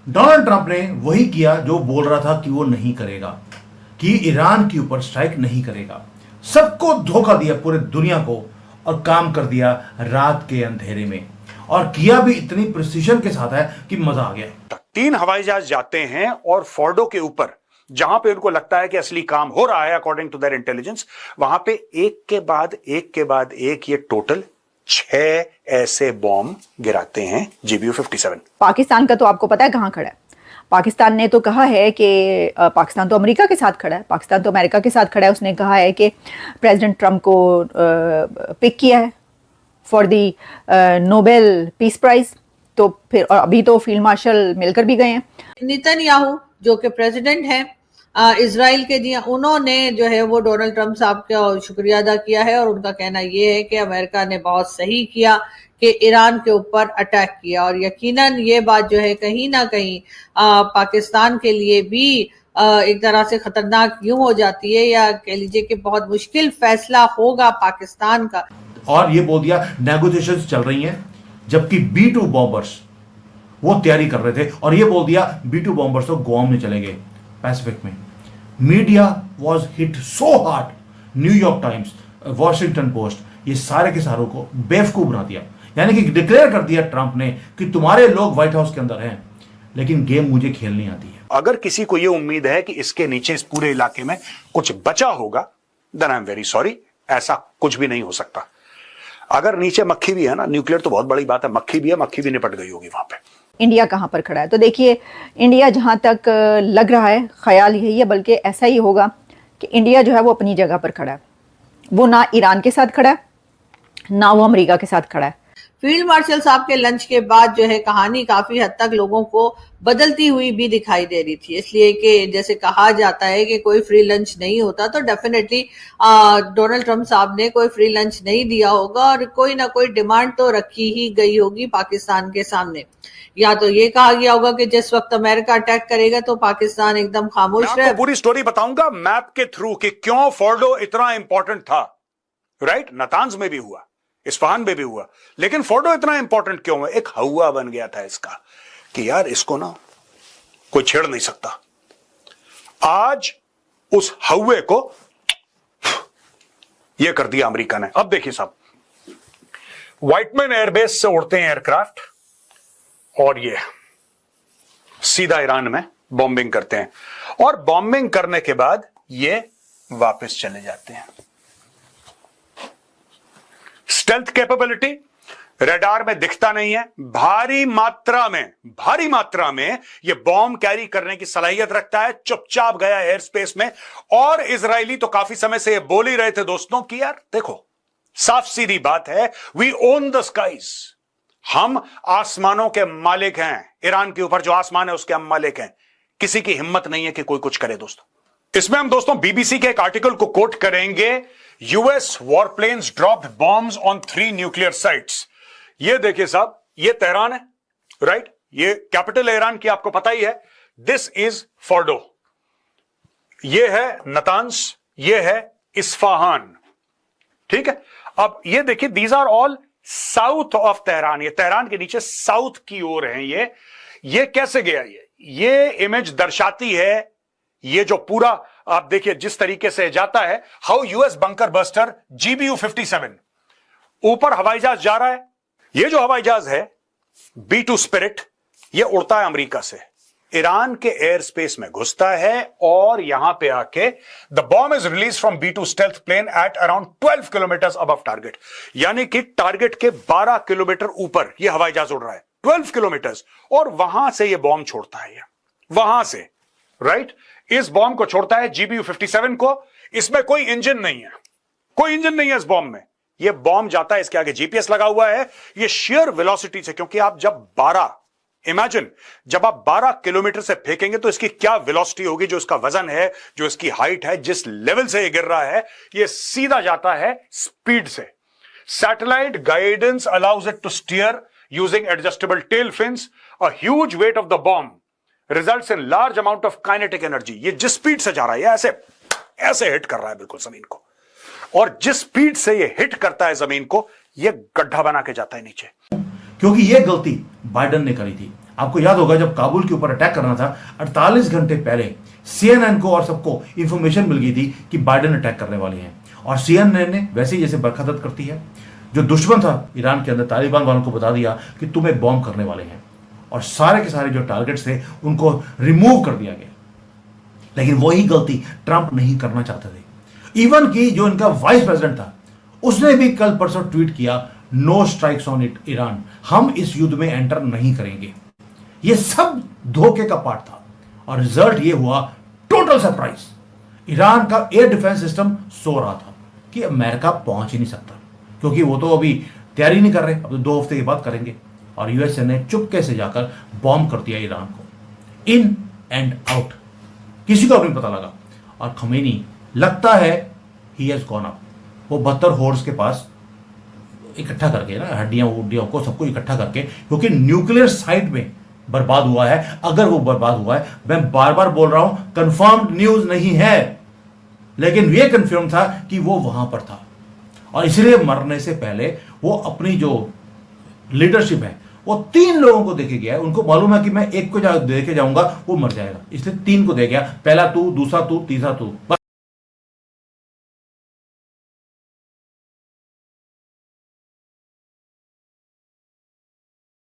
Donald Trump ने वही किया जो बोल रहा था कि वो नहीं करेगा, कि ईरान के ऊपर स्ट्राइक नहीं करेगा। सबको धोखा दिया, पूरे दुनिया को, और काम कर दिया रात के अंधेरे में, और किया भी इतनी प्रिसीजन के साथ है कि मजा आ गया। 3 हवाई जहाज जाते हैं और फोर्डो के ऊपर जहां पे उनको लगता है कि असली काम हो रहा है अकॉर्डिंग टू देयर इंटेलिजेंस, वहां पे एक के बाद एक ये टोटल 6 ऐसे बॉम्ब गिराते हैं GBU-57। पाकिस्तान का तो आपको पता है कहां खड़ा है। पाकिस्तान ने तो कहा है कि पाकिस्तान तो अमेरिका के साथ खड़ा है, पाकिस्तान तो अमेरिका के साथ खड़ा है। उसने कहा है कि प्रेसिडेंट ट्रंप को पिक किया है for the Nobel Peace Prize. तो फिर और अभी तो फील्ड मार्शल मिलकर भी गए हैं। नेतन्याहू जो कि प्रेसिडेंट हैं इजराइल के, दिया उन्होंने जो है वो डोनाल्ड ट्रंप साहब का शुक्रिया अदा किया है, और उनका कहना ये है कि अमेरिका ने बहुत सही किया कि ईरान के ऊपर अटैक किया। और यकीनन ये बात जो है कहीं ना कहीं पाकिस्तान के लिए भी एक तरह से खतरनाक यूं हो जाती है, या कह लीजिए कि बहुत मुश्किल फैसला होगा पाकिस्तान का। और ये बोल दिया नेगोशिएशंस चल रही हैं, जबकि B-2 बॉम्बर्स वो तैयारी कर रहे थे, और ये बोल दिया B-2 बॉम्बर्स तो गुआम में चले गए, पैसिफिक में। Media was hit so hard, New York times, Washington post, ये सारे के सारों को बेवकूफ बना दिया। यानी कि डिक्लेयर कर दिया ट्रंप ने कि तुम्हारे लोग व्हाइट हाउस के अंदर हैं, लेकिन गेम मुझे खेलनी आती है। अगर किसी को यह उम्मीद है कि इसके नीचे इस पूरे इलाके में कुछ बचा होगा, then I am very sorry, ऐसा कुछ भी नहीं हो सकता। अगर नीचे मक्खी भी है ना, न्यूक्लियर तो बहुत बड़ी बात है, मक्खी भी है, मक्खी भी निपट गई होगी वहां पे। इंडिया कहाँ पर खड़ा है? तो देखिए, इंडिया जहाँ तक लग रहा है, ख्याल यही है, बल्कि ऐसा ही होगा कि इंडिया जो है वो अपनी जगह पर खड़ा है। वो ना ईरान के साथ खड़ा है, ना वो अमेरिका के साथ खड़ा है। फील्ड मार्शल साहब के लंच के बाद जो है कहानी काफी हद तक लोगों को बदलती हुई भी दिखाई दे रही थी, इसलिए कि जैसे कहा जाता है कि कोई फ्री लंच नहीं होता, तो डेफिनेटली डोनाल्ड ट्रंप साहब ने कोई फ्री लंच नहीं दिया होगा, और कोई ना कोई डिमांड तो रखी ही गई होगी पाकिस्तान के सामने। या तो ये कहा गया होगा कि जिस वक्त अमेरिका अटैक करेगा तो पाकिस्तान एकदम खामोश रहे। पूरी स्टोरी बताऊंगा मैप के थ्रू कि क्यों फोर्डो इतना इंपॉर्टेंट था। राइट, नतांज में भी हुआ, इस्फहान में भी हुआ, लेकिन फोर्डो इतना इंपॉर्टेंट क्यों है? एक हवा बन गया था इसका कि यार इसको ना कोई छेड़ नहीं सकता। आज उस हवे को यह कर दिया अमेरिका ने। अब देखिए साहब, व्हाइटमैन एयरबेस से उड़ते हैं एयरक्राफ्ट, और ये सीधा ईरान में बॉम्बिंग करते हैं, और बॉम्बिंग करने के बाद ये वापस चले जाते हैं। स्टेल्थ कैपेबिलिटी, रडार में दिखता नहीं है, भारी मात्रा में यह बॉम्ब कैरी करने की सलाहियत रखता है, चुपचाप गया एयर स्पेस में। और इजरायली तो काफी समय से ये बोल ही रहे थे दोस्तों कि यार देखो, साफ सीधी बात है, वी ओन द स्काइज, हम आसमानों के मालिक हैं। ईरान के ऊपर जो आसमान है उसके हम मालिक हैं, किसी की हिम्मत नहीं है कि कोई कुछ करे दोस्तों। इसमें हम दोस्तों बीबीसी के एक आर्टिकल को कोट करेंगे, US warplanes dropped bombs on 3 nuclear sites. ये देखिए साहब, ये तेहरान है, राइट, ये कैपिटल ईरान की आपको पता ही है। दिस इज फोर्डो, ये है नतांज, ये है इस्फहान, ठीक है। अब ये देखिए, these are all south of Tehran, ये तेहरान के नीचे साउथ की ओर है। ये कैसे गया? ये इमेज दर्शाती है, ये जो पूरा आप देखिए जिस तरीके से जाता है, how US bunker buster GBU-57 ऊपर हवाई जहाज जा रहा है। ये जो हवाई जहाज है B-2 स्पिरिट, ये उड़ता है अमेरिका से, ईरान के एयर स्पेस में घुसता है, और यहां पे आके the bomb is release from B-2 stealth plane at around 12 kilometre above target. यानी कि टारगेट के 12 किलोमीटर ऊपर ये हवाई जहाज उड़ रहा है, 12 किलोमीटर, और वहां से ये बॉम्ब छोड़ता है, वहां से, राइट, इस बॉम्ब को छोड़ता है GBU-57 को। इसमें कोई इंजन नहीं है, कोई इंजन नहीं है इस बॉम्ब में। ये बॉम्ब जाता है, इसके आगे जीपीएस लगा हुआ है, ये शेयर वेलोसिटी से, क्योंकि आप जब 12 किलोमीटर से फेंकेंगे तो इसकी क्या वेलोसिटी होगी, जो इसका वजन है, जो इसकी हाइट है, जिस लेवल से ये गिर रहा है, ये सीधा जाता है स्पीड से। Satellite guidance allows it to steer using adjustable tail fins. A huge weight of the bomb results in large amount of kinetic energy. ये जिस स्पीड से जा रहा है, ऐसे हिट कर रहा है बिल्कुल जमीन को, और जिस स्पीड से ये हिट करता है जमीन को, ये गड्ढा बना के जाता है नीचे। क्योंकि ये गलती बाइडेन ने करी थी। आपको याद होगा जब काबुल के ऊपर अटैक करना था 48 घंटे पहले CNN को और सबको इंफॉर्मेशन मिल गई थी कि बाइडेन अटैक करने वाले हैं, और CNN ने वैसे ही जैसे बरखत करती है, जो दुश्मन था ईरान के अंदर तालिबान वालों को बता दिया कि तुम्हें बॉम्ब करने वाले हैं, और सारे के सारे जो टारगेट्स थे उनको रिमूव कर दिया गया। लेकिन वही गलती ट्रंप नहीं करना चाहते थे। इवन कि जो इनका वाइस प्रेसिडेंट था उसने भी कल परसों ट्वीट किया, no strikes on it Iran, हम इस युद्ध में एंटर नहीं करेंगे। ये सब धोखे का पार्ट था, और रिजल्ट ये हुआ टोटल सरप्राइज। ईरान का एयर डिफेंस सिस्टम सो रहा था कि अमेरिका पहुंच ही नहीं सकता, क्योंकि वो तो अभी तैयारी नहीं कर रहे, अब तो 2 हफ्ते के बाद करेंगे। और यूएसए ने चुपके से जाकर बॉम्ब कर दिया ईरान को, इन एंड आउट, किसी को नहीं पता लगा। और खमेनी लगता है ही हैज गॉन अप, वो 72 होर्स के पास इकट्ठा करके ना, हड्डियां उड्डियों को सबको इकट्ठा करके, क्योंकि न्यूक्लियर साइट में बर्बाद हुआ है। अगर वो बर्बाद हुआ है, मैं बार बार बोल रहा हूं, कंफर्म्ड न्यूज नहीं है, लेकिन ये कंफर्म था कि वो वहां पर था, और इसलिए मरने से पहले वो अपनी जो लीडरशिप है वो 3 लोगों को देके गया है। उनको मालूम है कि मैं एक को देके जाऊंगा वो मर जाएगा, इसलिए 3 को दे गया, पहला तू, दूसरा तू, तीसरा तू।